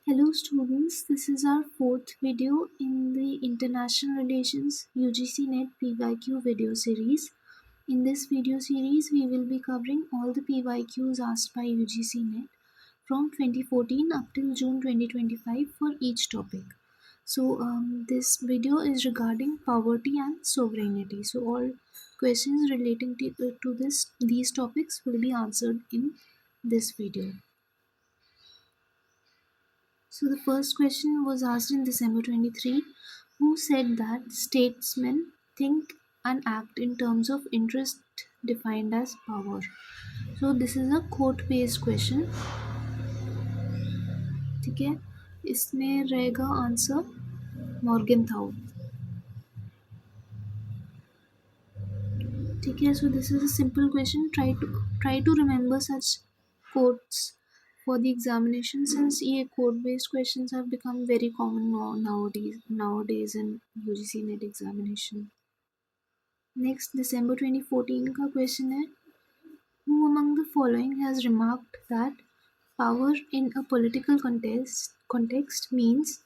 Hello students, this is our fourth video in the International Relations UGC NET PYQ video series. In this video series, we will be covering all the PYQs asked by UGC NET from 2014 up till June 2025 for each topic. So this video is regarding poverty and sovereignty. So all questions relating to these topics will be answered in this video. So the first question was asked in December 23. Who said that statesmen think and act in terms of interest defined as power? So this is a quote based question. ठीक है, इसमें रहेगा answer Morgan थाउ. ठीक है, so this is a simple question. Try to remember such quotes for the examination, since ये quote based questions have become very common nowadays in UGC NET examination. Next, December 2014 का question है, who among the following has remarked that power in a political context means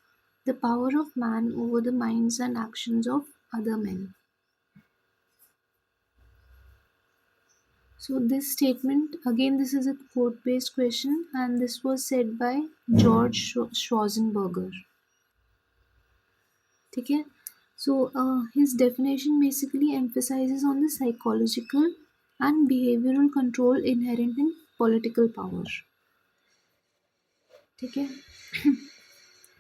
the power of man over the minds and actions of other men? So this statement, again this is a quote based question, and this was said by George Schwarzenberger. ठीक है, so his definition basically emphasizes on the psychological and behavioral control inherent in political power. ठीक है.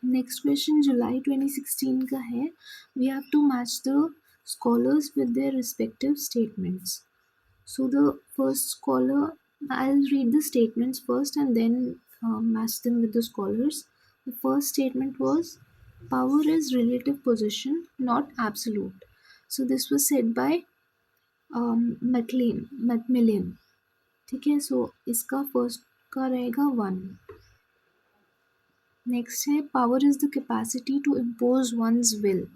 Next question जुलाई 2016 का है. We have to match the scholars with their respective statements. So the first scholar, I'll read the statements first and then match them with the scholars. The first statement was, power is relative position, not absolute. So this was said by Macmillan. ठीक है, so इसका first का रहेगा 1. Next है, power is the capacity to impose one's will.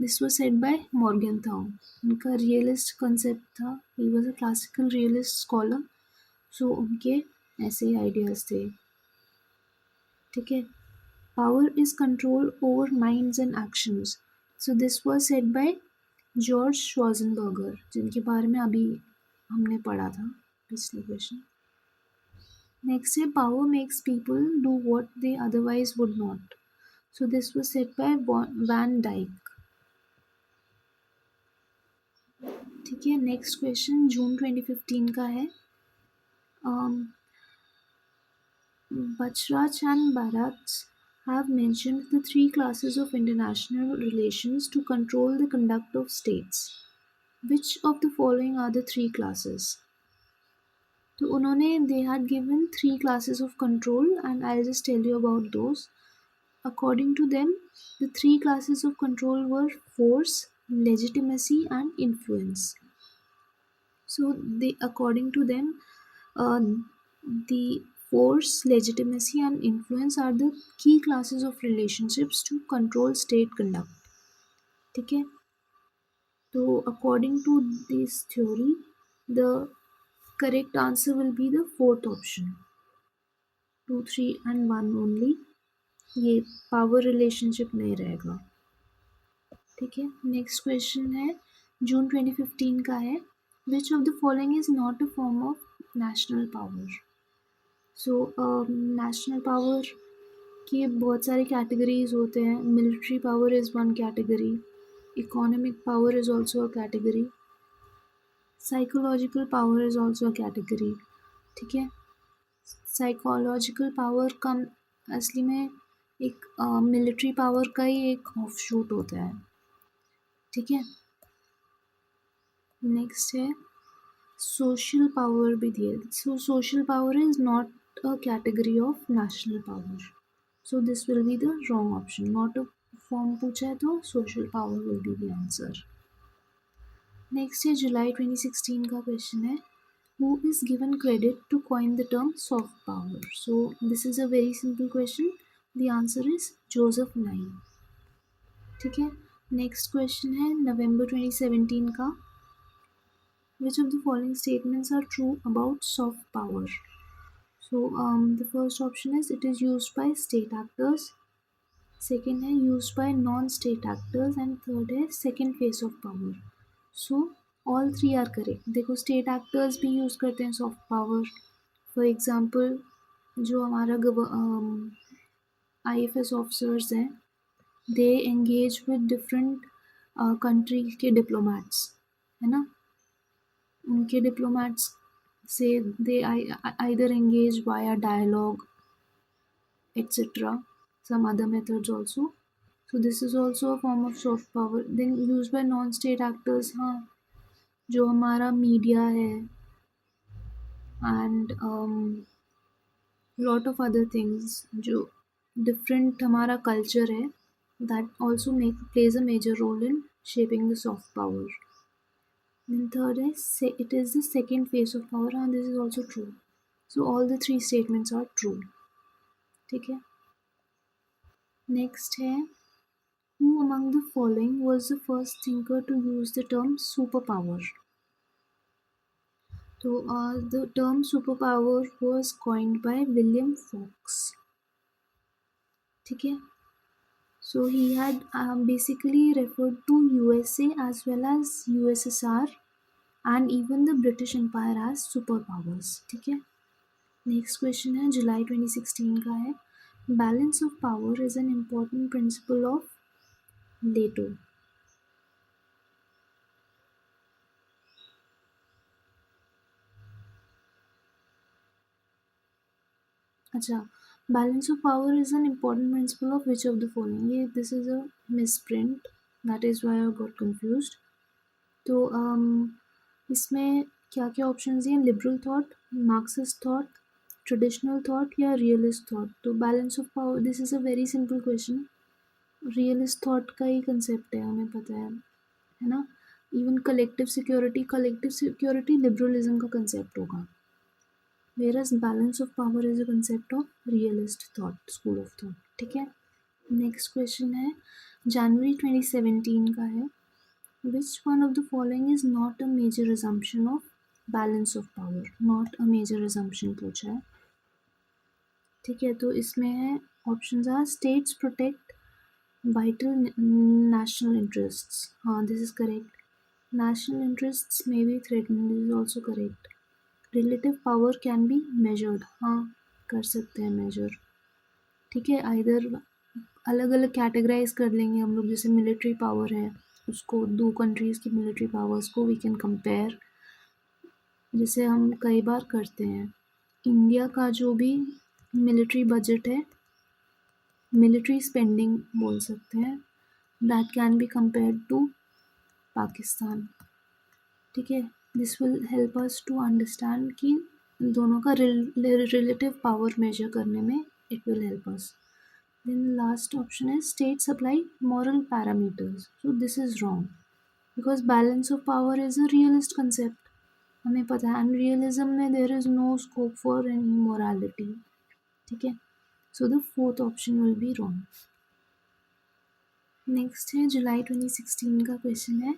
This was said by Morgenthau. उनका realist concept था. He was a classical realist scholar. So उनके ऐसे ही ideas थे. ठीक है. Power is control over minds and actions. So this was said by George Schwarzenberger, जिनके बारे में अभी हमने पढ़ा था पिछले क्वेश्चन. Next है, power makes people do what they otherwise would not. So this was said by Van Dyke. ठीक है, नेक्स्ट क्वेश्चन जून 2015 का है. Bachrach and Baratz have mentioned the 3 classes of international relations to control the conduct of states. Which of the following are the 3 classes? तो उन्होंने they had given 3 classes of control, and I'll just tell you about those. According to them, the 3 classes of control were force, legitimacy, and influence. So according to them, the force, legitimacy, and influence are the key classes of relationships to control state conduct. ठीक है, तो according to this theory, the correct answer will be the fourth option. 2, 3 and 1 only. ये power relationship नहीं रहेगा. ठीक है, next question है जून 2015 का है. Which of the following is not a form of national power? So national power के बहुत सारे कैटेगरीज होते हैं. Military power is one category. Economic power is also a category. Psychological power is also a category. ठीक है, psychological power का असली में एक मिलिट्री पावर का ही एक ऑफशूट होता है. ठीक है, नेक्स्ट है सोशल पावर भी दिए. So social power is not a category of national power. So this will be the wrong option. Not a form पूछा है तो social power will be the answer. Next है जुलाई 2016 का क्वेश्चन है. Who is given credit to coin the term soft power? So this is a very simple question. The answer is Joseph Nye. ठीक है, next question है नवंबर 2017 का. Which of the following statements are true about soft power? So the first option is it is used by state actors, second है used by non-state actors and third है second phase of power. So all three are correct. देखो state actors भी use करते हैं soft power. For example जो हमारा IFS officers हैं they engage with different country के diplomats है ना, उनके diplomats से they either engage via dialogue etc. Some other methods also. So this is also a form of soft power. Then used by non-state actors, हाँ जो हमारा media है and lot of other things जो different हमारा culture है that also plays a major role in shaping the soft power. Then third is it is the second phase of power and this is also true. So all the three statements are true. ठीक है. Next है who among the following was the first thinker to use the term superpower? So, the term superpower was coined by William Fox. ठीक है. So he had basically referred to USA as well as USSR and even the British Empire as superpowers. ठीक है. Next question है July 2016 का है. Balance of power is an important principle of Plato. अच्छा, balance of power is an important principle of which of the following? ये this is a misprint, that is why I got confused. तो इसमें क्या क्या options हैं? Liberal thought, Marxist thought, traditional thought या realist thought. तो balance of power this is a very simple question. Realist thought का ही concept है, हमें पता है ना. इवन कलेक्टिव सिक्योरिटी लिबरलिज्म का कंसेप्ट होगा. Whereas balance of power is a concept of realist thought, school of thought. ठीक है. नेक्स्ट क्वेश्चन है जनवरी 2017 का है. Which one of the following is not a major assumption of balance of power? Not a major assumption पूछा है. ठीक है, तो इसमें है options are states protect vital national interests. हाँ, this is correct. National interests may be threatened. This is also correct. Relative power can be measured. हाँ, कर सकते हैं मेजर. ठीक है, आइदर अलग अलग कैटेगराइज कर लेंगे हम लोग. जैसे मिलिट्री पावर है उसको, दो कंट्रीज़ की मिलिट्री पावर्स को वी कैन कंपेयर, जैसे हम कई बार करते हैं. इंडिया का जो भी मिलिट्री बजट है, मिलिट्री स्पेंडिंग बोल सकते हैं, that can be compared to Pakistan. ठीक है, this will help us to understand कि दोनों का रिलेटिव पावर मेजर करने में it will help us. Then last option है state supply moral parameters. So this is wrong because balance of power is a realist concept, हमें पता है. And realism में there is no scope for any morality. ठीक है, so the fourth option will be wrong. Next है जुलाई 2016 का question है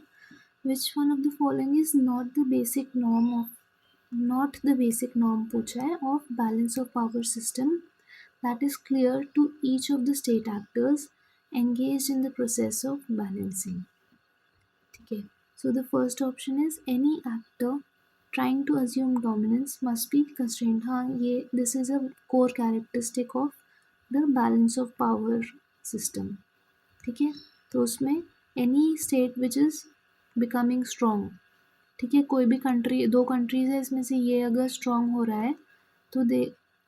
which one of the following is not the basic norm पूछा है of balance of power system that is clear to each of the state actors engaged in the process of balancing. ठीक है, so the first option is any actor trying to assume dominance must be constrained. हाँ, ये this is a core characteristic of the balance of power system. ठीक है, तो उसमें any state which is becoming strong. ठीक है, कोई भी कंट्री, दो कंट्रीज है इसमें से ये अगर स्ट्रॉन्ग हो रहा है तो they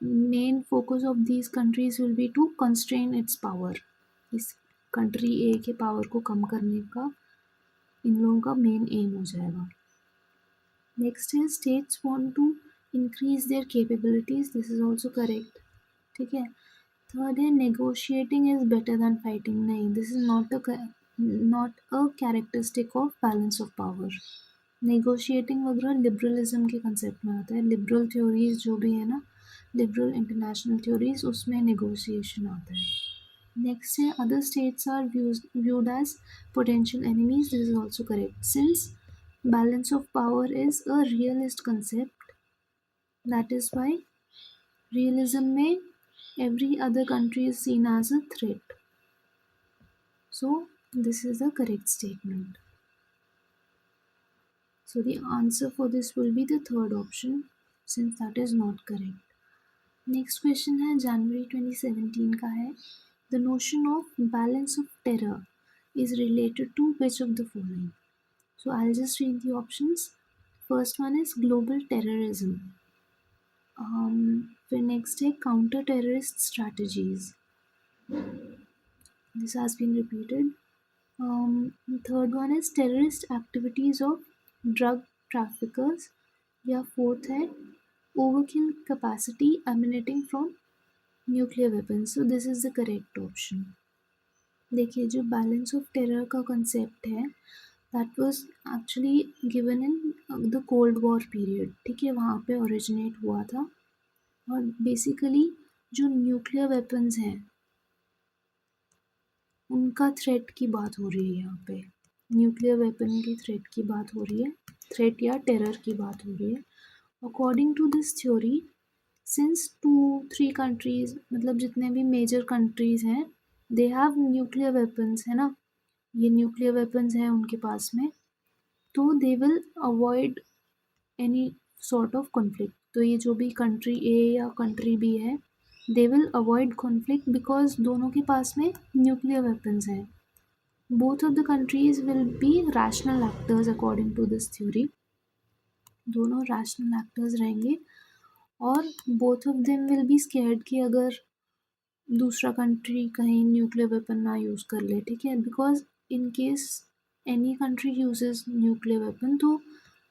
main focus of these countries will be to constrain its power. इस कंट्री ए के पावर को कम करने का इन लोगों का मेन एम हो जाएगा. नेक्स्ट है states want to increase their capabilities. This is also correct. ठीक है, थर्ड है negotiating is better than fighting. नहीं, this is not a characteristic of balance of power. Negotiating वगैरह लिबरलिज्म के कंसेप्ट में आता है. लिबरल थ्योरीज जो भी है ना, लिबरल इंटरनेशनल थ्योरीज, उसमें नेगोशिएशन आता है. नेक्स्ट है other states are viewed as potential enemies. This is also correct. Since balance of power is a realist concept, that is why Realism में every other country is seen as a threat. So this is the correct statement. So the answer for this will be the third option since that is not correct. Next question है January 2017 का है. The notion of balance of terror is related to which of the following? So I'll just read the options. First one is global terrorism. फिर next है counter terrorist strategies. This has been repeated. Third one is terrorist activities of drug traffickers. या fourth है overkill capacity emanating from nuclear weapons. So this is the correct option. देखिए जो balance of terror का concept है that was actually given in the cold war period. ठीक है, वहाँ पे ओरिजिनेट हुआ था और बेसिकली जो न्यूक्लियर वेपन्स हैं उनका थ्रेट की बात हो रही है यहाँ पे. न्यूक्लियर वेपन की थ्रेट की बात हो रही है, थ्रेट या टेरर की बात हो रही है. According to this theory since 2-3 countries मतलब जितने भी मेजर कंट्रीज हैं दे हैव न्यूक्लियर वेपन्स, है ना, ये न्यूक्लियर वेपन्स हैं उनके पास में, तो दे will avoid any sort of conflict. तो ये जो भी कंट्री ए या कंट्री बी है they will avoid conflict because दोनों के पास में न्यूक्लियर वेपन्स हैं. Both of the countries will be rational actors according to this theory. दोनों रैशनल एक्टर्स रहेंगे और both of them will be scared कि अगर दूसरा कंट्री कहीं न्यूक्लियर वेपन ना यूज़ कर ले. ठीक है, because in case any country uses nuclear weapon तो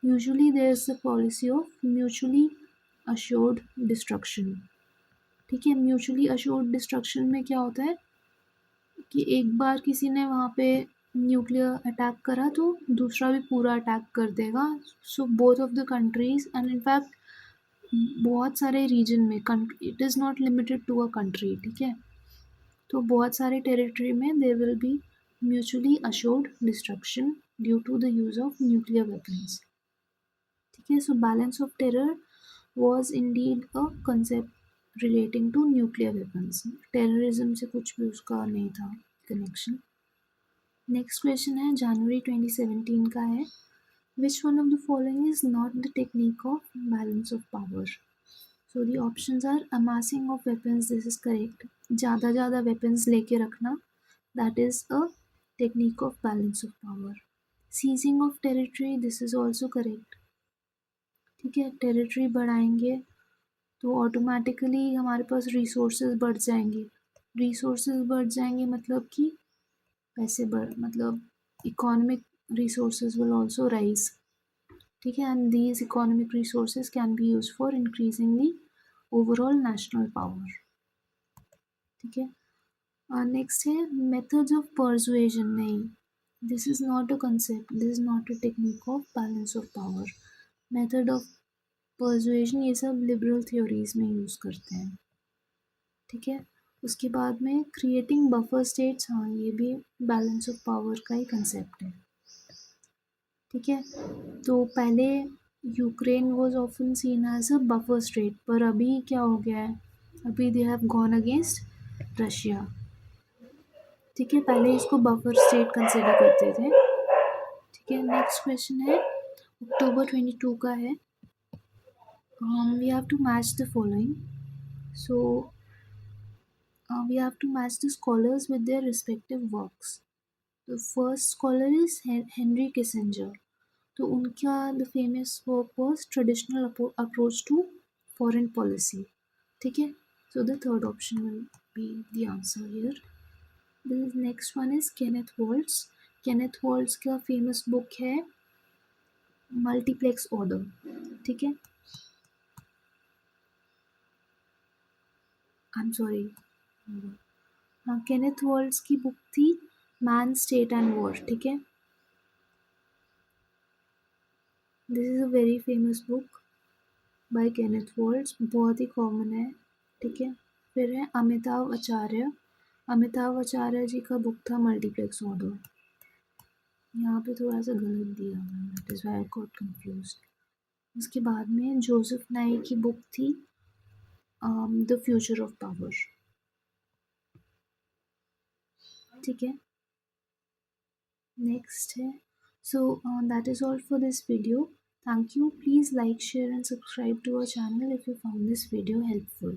usually there is the policy of mutually assured destruction. ठीक है, म्यूचुअली अश्योर्ड डिस्ट्रक्शन में क्या होता है कि एक बार किसी ने वहाँ पे न्यूक्लियर अटैक करा तो दूसरा भी पूरा अटैक कर देगा. So both of the countries and in fact बहुत सारे रीजन में, it is not limited to a country. ठीक है, तो बहुत सारे टेरिटरी में there will be mutually assured destruction due to the use of nuclear weapons. ठीक है, so balance of terror was indeed a concept relating to nuclear weapons. Terrorism से कुछ भी उसका नहीं था कनेक्शन. नेक्स्ट क्वेश्चन है जनवरी 2017 का है. Which one of the following is not the technique of balance of power? So the options are amassing of weapons, this is correct. ज़्यादा weapons लेके रखना, that is a technique of balance of power. Seizing of territory, this is also correct. ठीक है, territory बढ़ाएंगे तो automatically हमारे पास resources बढ़ जाएंगे. रिसोर्सेज बढ़ जाएंगे मतलब कि पैसे बढ़, मतलब economic resources will also rise. ठीक है, and these economic resources can be use for increasing the overall national power. ठीक है, नेक्स्ट है मेथड्स ऑफ परसुएजन. नहीं, this is not a concept, this is not a technique of balance of power. Method of persuasion ये सब liberal theories में use करते हैं. ठीक है, उसके बाद में क्रिएटिंग बफर स्टेट्स, हाँ ये भी बैलेंस ऑफ पावर का ही कंसेप्ट है. ठीक है, तो पहले Ukraine was often seen as a buffer state, पर अभी क्या हो गया है, अभी they have gone against Russia. ठीक है, पहले इसको बफर स्टेट कंसिडर करते थे. ठीक है, नेक्स्ट क्वेश्चन है अक्टूबर 22 का है. We have to match the following. So we have to match the scholars with their respective works. The first scholar is Henry Kissinger. तो उनका the famous work was traditional approach to foreign policy. ठीक है, so the third option will be the answer here. The next one is Kenneth Waltz. Kenneth Waltz का फेमस book है multiplex order. ठीक है, I am sorry, हाँ Kenneth vaults की book थी मैन स्टेट एंड वॉर. ठीक है, this is a very famous book by Kenneth vaults, बहुत ही कॉमन है. ठीक है, फिर है अमिताभ आचार्य. अमिताभ आचार्य जी का बुक था मल्टीप्लेक्स ऑर्डर. यहाँ पे थोड़ा सा गलत दिया हुआ है, that is why I got confused. उसके बाद में जोसेफ नाई की बुक थी the फ्यूचर ऑफ पावर. ठीक है. नेक्स्ट है. So that is all for this video. Thank you. Please like, share and subscribe to our channel if you found this video helpful.